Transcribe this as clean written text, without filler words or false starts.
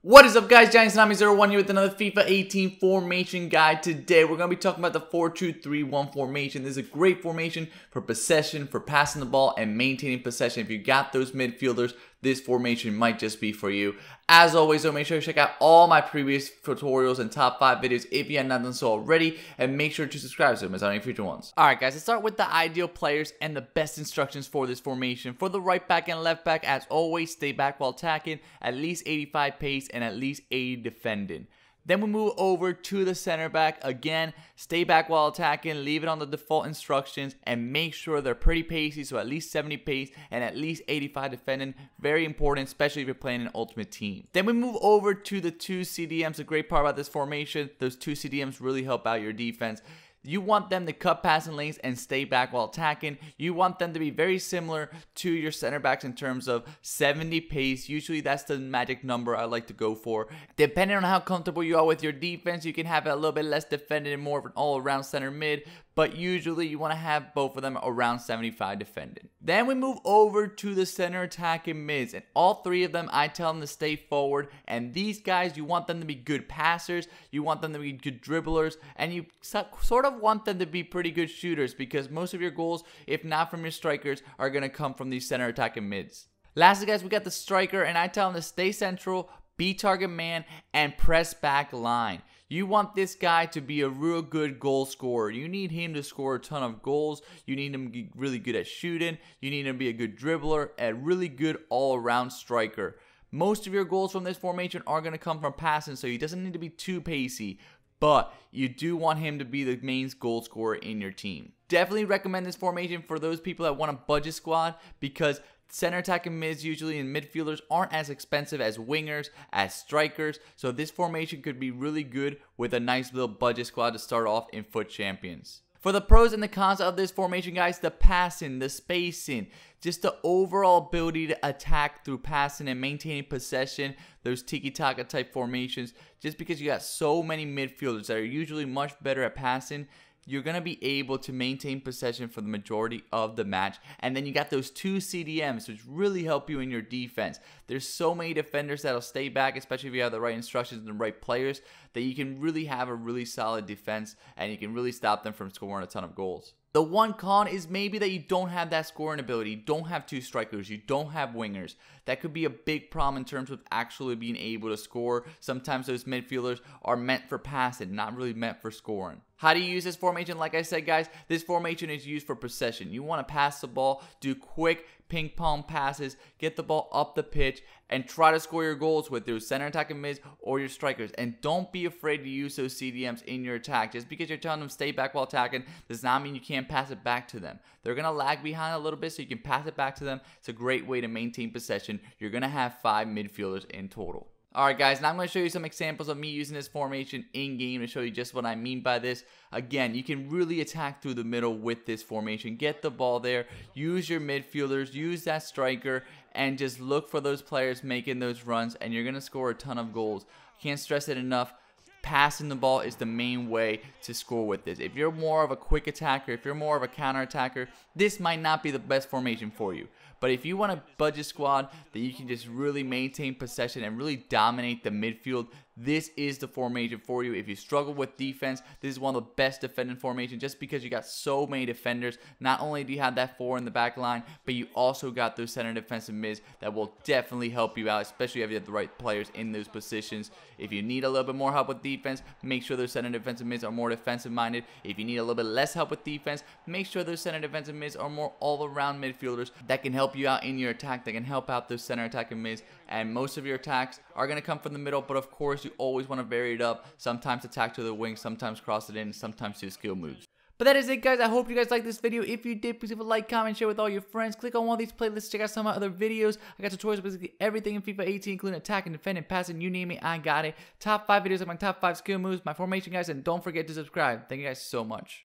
What is up, guys? Giants9001 here with another FIFA 18 formation guide. Today we're going to be talking about the 4-2-3-1 formation. This is a great formation for possession, for passing the ball and maintaining possession. If you got those midfielders, this formation might just be for you. As always, though, make sure you check out all my previous tutorials and top 5 videos if you have not done so already, and make sure to subscribe to them as any future ones. Alright guys, let's start with the ideal players and the best instructions for this formation. For the right back and left back, as always, stay back while attacking, at least 85 pace and at least 80 defending. Then we move over to the center back. Again, stay back while attacking, leave it on the default instructions, and make sure they're pretty pacey, so at least 70 pace and at least 85 defending. Very important, especially if you're playing an ultimate team. Then we move over to the two CDMs. The great part about this formation, those two CDMs really help out your defense. You want them to cut passing lanes and stay back while attacking. You want them to be very similar to your center backs in terms of 70 pace. Usually that's the magic number I like to go for. Depending on how comfortable you are with your defense, you can have it a little bit less defended and more of an all-around center mid. But usually you want to have both of them around 75 defending. Then we move over to the center attacking mids. And all three of them, I tell them to stay forward. And these guys, you want them to be good passers. You want them to be good dribblers. And you sort of want them to be pretty good shooters, because most of your goals, if not from your strikers, are going to come from these center attacking mids. Lastly, guys, we got the striker. And I tell them to stay central, be target man, and press back line. You want this guy to be a real good goal scorer. You need him to score a ton of goals. You need him to be really good at shooting. You need him to be a good dribbler, a really good all-around striker. Most of your goals from this formation are going to come from passing, so he doesn't need to be too pacey. But you do want him to be the main goal scorer in your team. Definitely recommend this formation for those people that want a budget squad, because center attacking mids usually and midfielders aren't as expensive as wingers, as strikers. So this formation could be really good with a nice little budget squad to start off in FUT Champions. For the pros and the cons of this formation, guys, the passing, the spacing, just the overall ability to attack through passing and maintaining possession, those tiki-taka type formations, just because you got so many midfielders that are usually much better at passing, you're going to be able to maintain possession for the majority of the match. And then you got those two CDMs, which really help you in your defense. There's so many defenders that'll stay back, especially if you have the right instructions and the right players, that you can really have a really solid defense and you can really stop them from scoring a ton of goals. The one con is maybe that you don't have that scoring ability, you don't have two strikers, you don't have wingers. That could be a big problem in terms of actually being able to score. Sometimes those midfielders are meant for passing, not really meant for scoring. How do you use this formation? Like I said, guys, this formation is used for possession. You want to pass the ball, do quick ping pong passes, get the ball up the pitch, and try to score your goals with those center attacking mids or your strikers. And don't be afraid to use those CDMs in your attack. Just because you're telling them stay back while attacking does not mean you can't pass it back to them. They're going to lag behind a little bit, so you can pass it back to them. It's a great way to maintain possession. You're going to have 5 midfielders in total. Alright guys, now I'm going to show you some examples of me using this formation in-game to show you just what I mean by this. Again, you can really attack through the middle with this formation. Get the ball there, use your midfielders, use that striker, and just look for those players making those runs, and you're going to score a ton of goals. Can't stress it enough. Passing the ball is the main way to score with this. If you're more of a quick attacker, if you're more of a counter attacker, this might not be the best formation for you. But if you want a budget squad that you can just really maintain possession and really dominate the midfield, this is the formation for you. If you struggle with defense, this is one of the best defending formations, just because you got so many defenders. Not only do you have that 4 in the back line, but you also got those center defensive mids that will definitely help you out, especially if you have the right players in those positions. If you need a little bit more help with defense, make sure those center defensive mids are more defensive minded. If you need a little bit less help with defense, make sure those center defensive mids are more all-around midfielders that can help you out in your attack, that can help out those center attacking mids. And most of your attacks are going to come from the middle, but of course you always want to vary it up. Sometimes attack to the wing, sometimes cross it in, sometimes do skill moves. But that is it, guys. I hope you guys liked this video. If you did, please leave a like, comment, share with all your friends. Click on one of these playlists, check out some of my other videos. I got tutorials on basically everything in FIFA 18, including attacking, defending, passing, you name it, I got it. Top 5 videos of my top 5 skill moves, my formation, guys, and don't forget to subscribe. Thank you guys so much.